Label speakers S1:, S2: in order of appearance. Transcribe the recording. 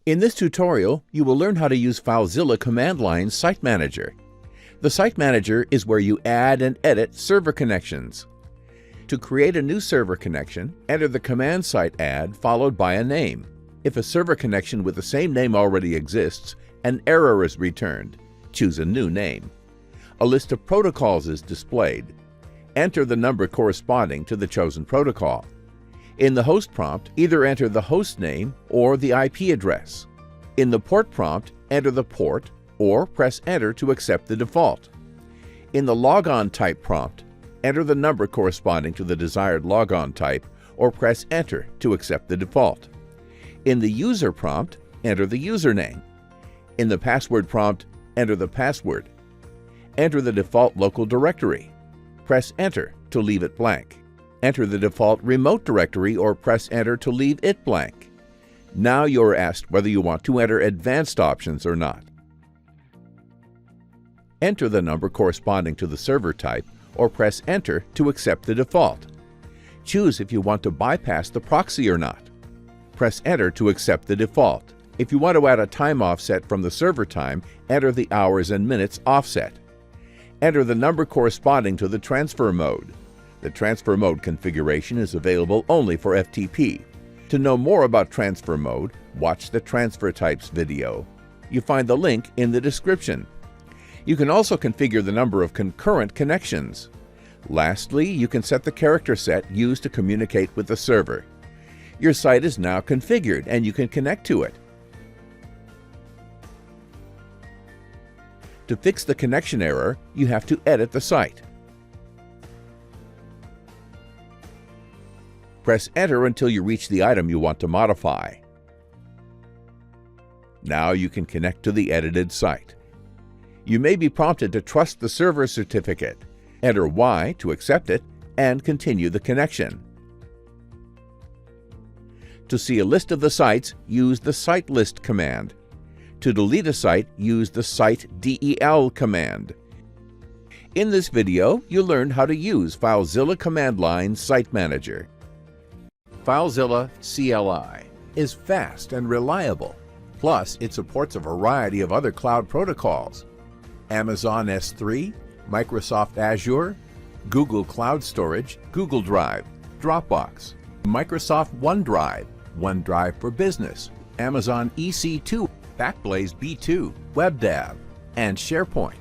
S1: In this tutorial, you will learn how to use FileZilla command line Site Manager. The Site Manager is where you add and edit server connections. To create a new server connection, enter the command site add followed by a name. If a server connection with the same name already exists, an error is returned. Choose a new name. A list of protocols is displayed. Enter the number corresponding to the chosen protocol. In the host prompt, either enter the host name or the IP address. In the port prompt, enter the port or press enter to accept the default. In the logon type prompt, enter the number corresponding to the desired logon type or press enter to accept the default. In the user prompt, enter the username. In the password prompt, enter the password. Enter the default local directory. Press enter to leave it blank. Enter the default remote directory or press enter to leave it blank. Now you are asked whether you want to enter advanced options or not. Enter the number corresponding to the server type or press enter to accept the default. Choose if you want to bypass the proxy or not. Press enter to accept the default. If you want to add a time offset from the server time, enter the hours and minutes offset. Enter the number corresponding to the transfer mode. The transfer mode configuration is available only for FTP. To know more about transfer mode, watch the transfer types video. You find the link in the description. You can also configure the number of concurrent connections. Lastly, you can set the character set used to communicate with the server. Your site is now configured and you can connect to it. To fix the connection error, you have to edit the site. Press enter until you reach the item you want to modify. Now you can connect to the edited site. You may be prompted to trust the server certificate. Enter Y to accept it and continue the connection. To see a list of the sites, use the Site List command. To delete a site, use the Site del command. In this video, you learned how to use FileZilla command line Site Manager. FileZilla CLI is fast and reliable. Plus, it supports a variety of other cloud protocols: Amazon S3, Microsoft Azure, Google Cloud Storage, Google Drive, Dropbox, Microsoft OneDrive, OneDrive for Business, Amazon EC2, Backblaze B2, WebDAV, and SharePoint.